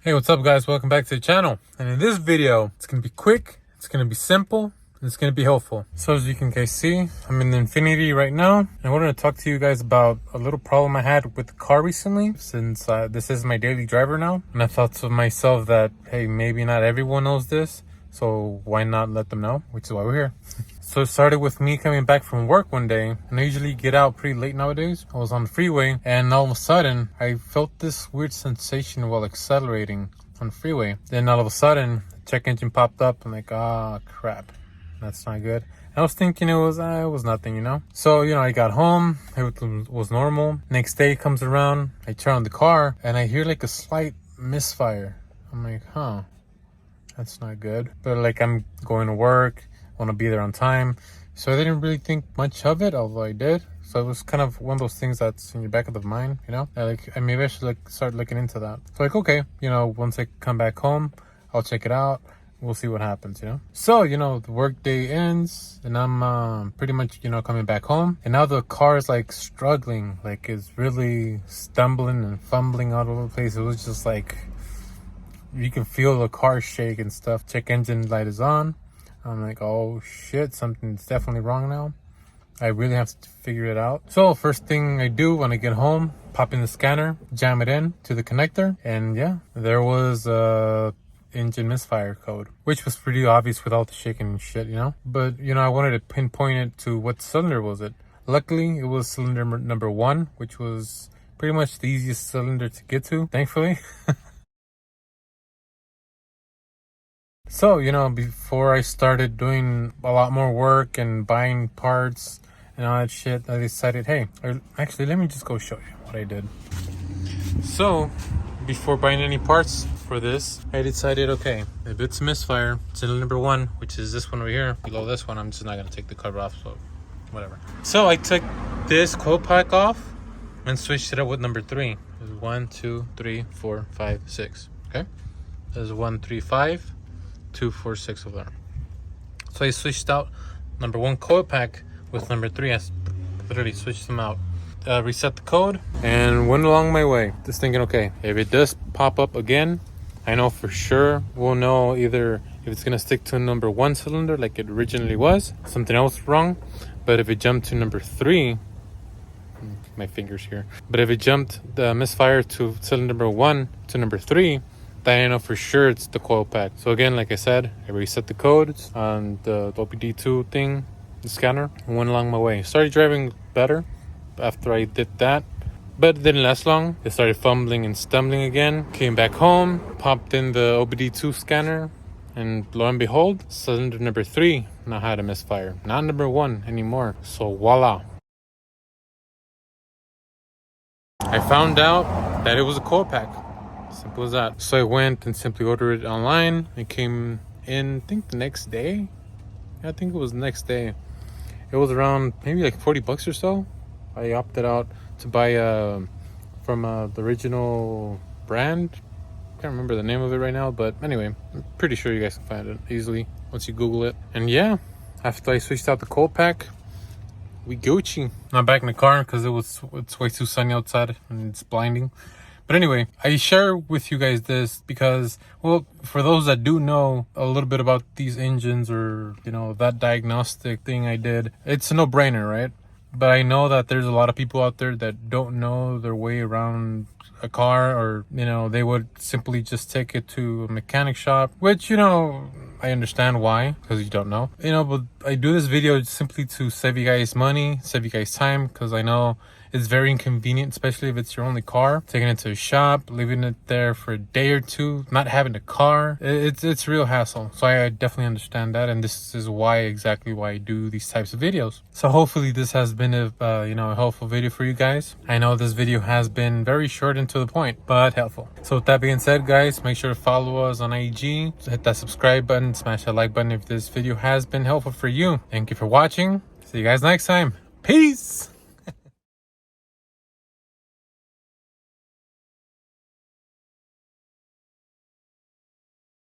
Hey, what's up guys? Welcome back to the channel. And in this video, it's going to be quick, it's going to be simple, and it's going to be helpful. So as you can guys see, I'm in the Infinity right now. And I wanted to talk to you guys about a little problem I had with the car recently, since this is my daily driver now. And I thought to myself that, hey, maybe not everyone knows this, so why not let them know? Which is why we're here. So it started with me coming back from work one day, and I usually get out pretty late nowadays. I was on the freeway, and all of a sudden, I felt this weird sensation while accelerating on the freeway. Then all of a sudden, the check engine popped up. I'm like, ah, crap, that's not good. I was thinking it was nothing, you know? So, I got home, everything was normal. Next day comes around, I turn on the car, and I hear like a slight misfire. I'm like, huh, that's not good. But like, I'm going to work, want to be there on time, so I didn't really think much of it, although I did. So it was kind of one of those things that's in your back of the mind, maybe I should start looking into that. So okay, once I come back home, I'll check it out, we'll see what happens. So the work day ends, and I'm pretty much coming back home, and now the car is like struggling, like it's really stumbling and fumbling all over the place. It was just like you can feel the car shake and stuff. Check engine light is on. I'm like, oh shit, something's definitely wrong now. I really have to figure it out. So first thing I do when I get home, pop in the scanner, jam it in to the connector, and yeah, there was a engine misfire code, which was pretty obvious with all the shaking and shit, But, I wanted to pinpoint it to what cylinder was it. Luckily, it was cylinder number 1, which was pretty much the easiest cylinder to get to, thankfully. So, before I started doing a lot more work and buying parts and all that shit, I decided, hey, actually, let me just go show you what I did. So, before buying any parts for this, I decided, okay, if it's misfire, cylinder number 1, which is this one over here, below this one, I'm just not going to take the cover off, so whatever. So, I took this coil pack off and switched it up with number 3. There's 1, 2, 3, 4, 5, 6, okay? There's 1, 3, 5. 2, 4, 6 over there. So I switched out number 1 coil pack with number 3. I literally switched them out. Reset the code and went along my way. Just thinking, okay, if it does pop up again, I know for sure we'll know either if it's gonna stick to number 1 cylinder like it originally was, something else wrong. But if it jumped to number 3, my fingers here. But if it jumped the misfire to cylinder number 1 to number 3, then I know for sure it's the coil pack. So again, like I said, I reset the codes on the OBD2 thing, the scanner, and went along my way. Started driving better after I did that, but it didn't last long. It started fumbling and stumbling again. Came back home, popped in the OBD2 scanner, and lo and behold, cylinder number 3 now had a misfire. Not number 1 anymore. So voila. I found out that it was a coil pack. Simple as that. So I went and simply ordered it online. It came in, I think the next day. Yeah, I think it was the next day. It was around maybe like $40 or so. I opted out to buy from the original brand. Can't remember the name of it right now, but anyway, I'm pretty sure you guys can find it easily once you Google it. And yeah, after I switched out the coil pack, we Gucci. I'm back in the car because it's way too sunny outside and it's blinding. But anyway, I share with you guys this because, well, for those that do know a little bit about these engines or, that diagnostic thing I did, it's a no-brainer, right? But I know that there's a lot of people out there that don't know their way around a car, or, they would simply just take it to a mechanic shop, which, I understand why, because you don't know. But I do this video simply to save you guys money, save you guys time, because I know it's very inconvenient, especially if it's your only car. Taking it to a shop, leaving it there for a day or two, not having a car. It's real hassle. So I definitely understand that, and this is exactly why I do these types of videos. So hopefully this has been a helpful video for you guys. I know this video has been very short and to the point, but helpful. So with that being said, guys, make sure to follow us on IG. So hit that subscribe button, smash that like button if this video has been helpful for you. Thank you for watching. See you guys next time. Peace.